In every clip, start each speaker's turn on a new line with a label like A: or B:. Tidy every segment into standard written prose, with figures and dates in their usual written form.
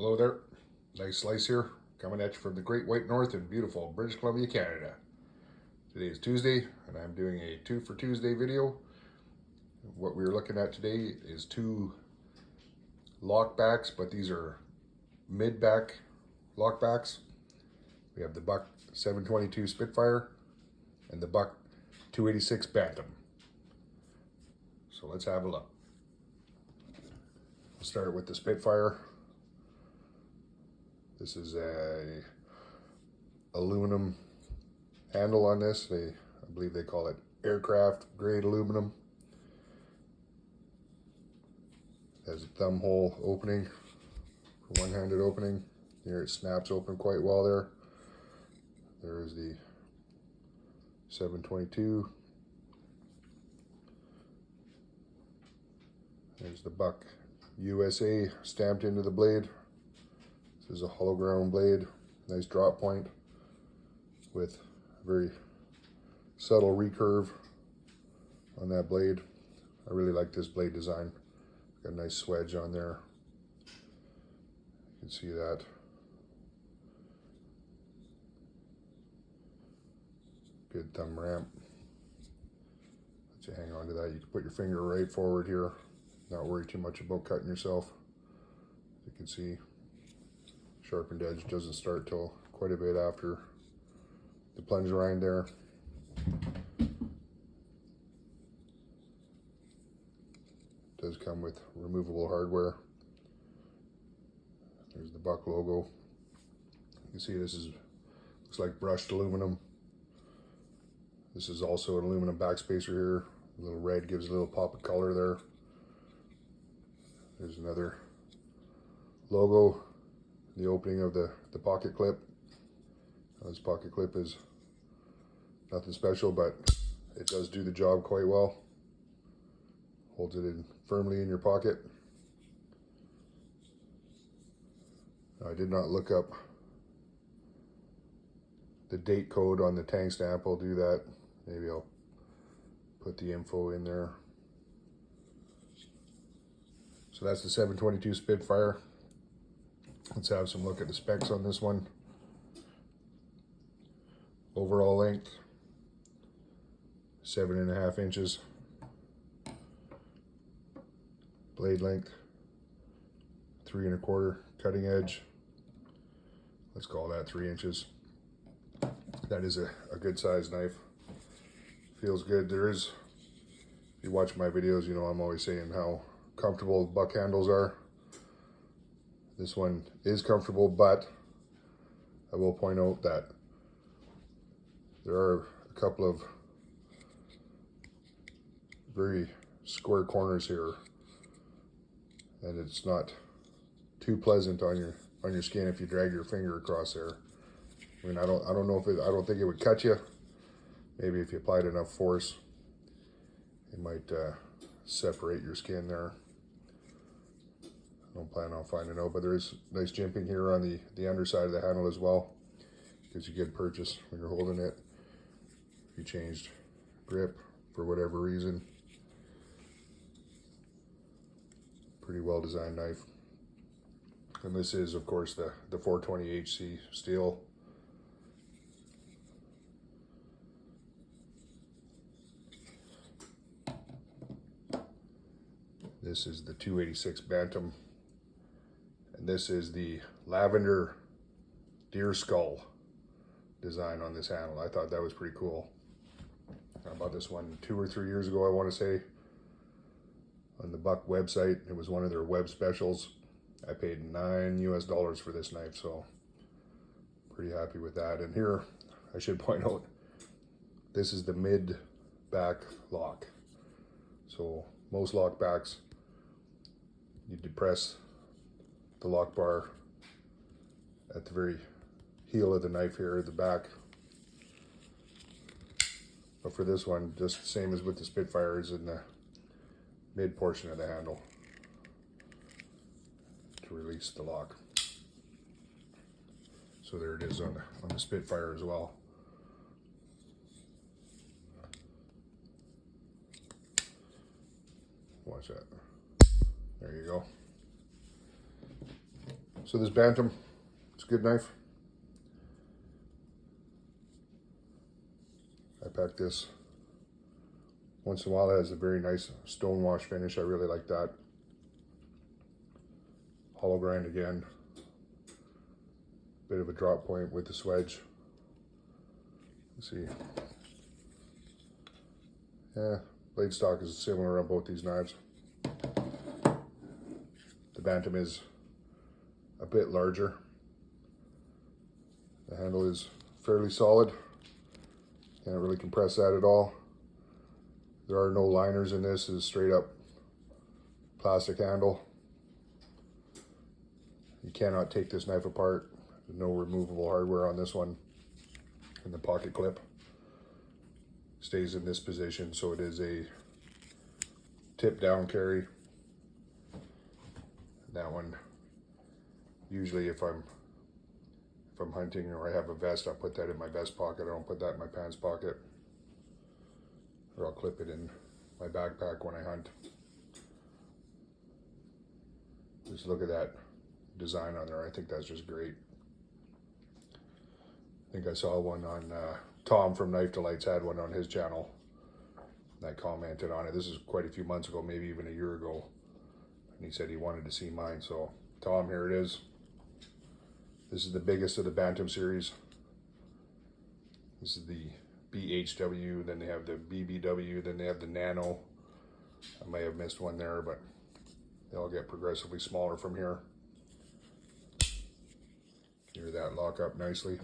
A: Hello there, nice slice here, coming at you from the Great White North in beautiful British Columbia, Canada. Today is Tuesday, and I'm doing a 2 for Tuesday video. What we're looking at today is two lockbacks, but these are mid-back lockbacks. We have the Buck 722 Spitfire and the Buck 286 Bantam. So let's have a look. We'll start with the Spitfire. This is a aluminum handle on this. I believe they call it aircraft grade aluminum. It has a thumb hole opening for one-handed opening. Here it snaps open quite well there. There is the 722. There's the Buck USA stamped into the blade. This is a hollow ground blade, nice drop point with a very subtle recurve on that blade. I really like this blade design. Got a nice swedge on there. You can see that. Good thumb ramp. Let you hang on to that. You can put your finger right forward here, not worry too much about cutting yourself. As you can see, sharpened edge doesn't start till quite a bit after the plunge rind there. It does come with removable hardware. There's the Buck logo. You can see this looks like brushed aluminum. This is also an aluminum backspacer here. A little red gives a little pop of color there. There's another logo. The opening of the pocket clip. This pocket clip is nothing special, but it does do the job quite well. Holds it in firmly in your pocket. I did not look up the date code on the tank stamp. I'll do that. Maybe I'll put the info in there. So that's the 722 Spitfire. Let's have some look at the specs on this one. Overall length, 7.5 inches. Blade length, 3 1/4. Cutting edge, let's call that 3 inches. That is a good size knife. Feels good. If you watch my videos, you know I'm always saying how comfortable buck handles are. This one is comfortable, but I will point out that there are a couple of very square corners here, and it's not too pleasant on your skin if you drag your finger across there. I mean, I don't know if I don't think it would cut you. Maybe if you applied enough force, it might separate your skin there. I don't plan on finding out, but there is nice jimping here on the underside of the handle as well. Gives you good purchase when you're holding it. If you changed grip for whatever reason. Pretty well designed knife. And this is, of course, the 420 HC steel. This is the 286 Bantam. And this is the lavender deer skull design on this handle. I thought that was pretty cool. I bought this one 2 or 3 years ago, I want to say, on the Buck website. It was one of their web specials. I paid $9 US for this knife, so pretty happy with that. And here, I should point out, this is the mid-back lock. So most lock backs, you depress the lock bar at the very heel of the knife here at the back. But for this one, just the same as with the Spitfire, is in the mid portion of the handle to release the lock. So there it is on the Spitfire as well. Watch that. There you go. So this Bantam, it's a good knife. I pack this once in a while. It has a very nice stone wash finish. I really like that. Hollow grind again. Bit of a drop point with the swedge. Let's see. Yeah, blade stock is similar on both these knives. The Bantam is a bit larger. The handle is fairly solid. Can't really compress that at all. There are no liners in this. It's straight up plastic handle. You cannot take this knife apart. There's no removable hardware on this one. And the pocket clip stays in this position, so it is a tip down carry. That one, usually if I'm hunting or I have a vest, I'll put that in my vest pocket. I don't put that in my pants pocket, or I'll clip it in my backpack when I hunt. Just look at that design on there. I think that's just great. I think I saw one on Tom from Knife Delights had one on his channel. I commented on it. This is quite a few months ago, maybe even a year ago. And he said he wanted to see mine. So Tom, here it is. This is the biggest of the Bantam series. This is the BHW, then they have the BBW, then they have the Nano. I may have missed one there, but they all get progressively smaller from here. Hear that lock up nicely.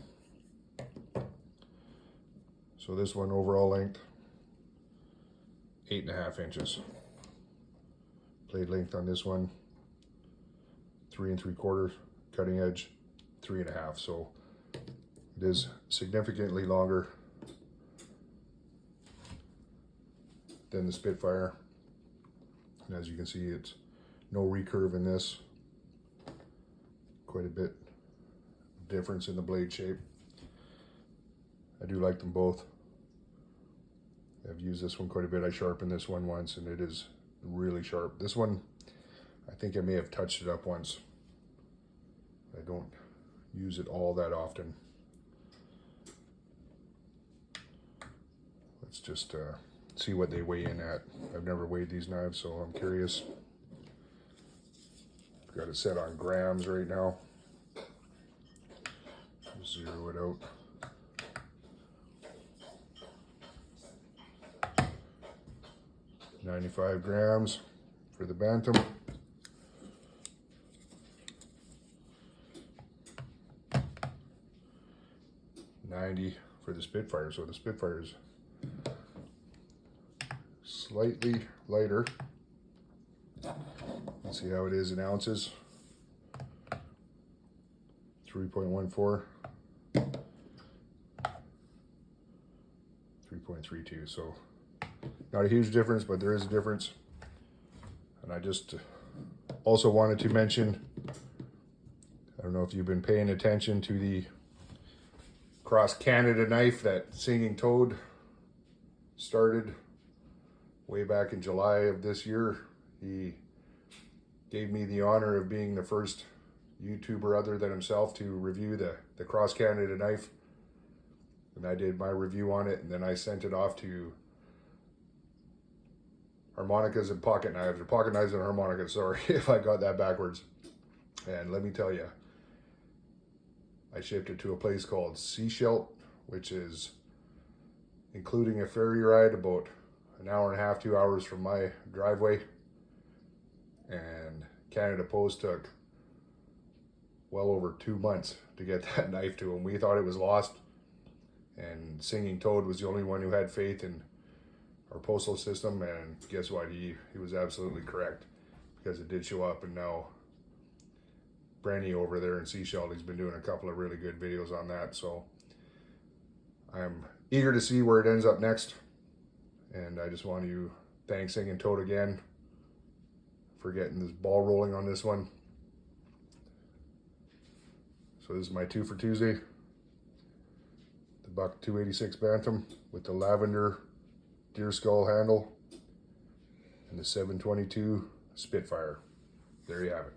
A: So this one, overall length, 8.5 inches. Blade length on this one, 3 3/4. Cutting edge, 3.5. So it is significantly longer than the Spitfire. And as you can see, it's no recurve in this. Quite a bit difference in the blade shape. I do like them both. I've used this one quite a bit. I sharpened this one once and it is really sharp. This one, I think I may have touched it up once. I don't use it all that often. Let's just see what they weigh in at. I've never weighed these knives, so I'm curious. Got it set on grams right now. Zero it out. $95 grams for the Bantam. $90 for the Spitfire. So the Spitfire is slightly lighter. Let's see how it is in ounces. 3.14. 3.32. So not a huge difference, but there is a difference. And I just also wanted to mention, I don't know if you've been paying attention to the Cross Canada knife that Singing Toad started way back in July of this year. He gave me the honor of being the first YouTuber other than himself to review the Cross Canada knife. And I did my review on it, and then I sent it off to Harmonicas and pocket knives, or pocket knives and harmonicas, sorry if I got that backwards. And let me tell you, I shipped it to a place called Seashell, which is, including a ferry ride, about an hour and a half, 2 hours from my driveway. And Canada Post took well over 2 months to get that knife to him. We thought it was lost, and Singing Toad was the only one who had faith in our postal system, and guess what? He was absolutely correct, because it did show up. And now Brandy over there in Seashell, he's been doing a couple of really good videos on that. So I'm eager to see where it ends up next. And I just want to thank Singing Toad again for getting this ball rolling on this one. So this is my 2 for Tuesday. The Buck 286 Bantam with the lavender deer skull handle and the 722 Spitfire. There you have it.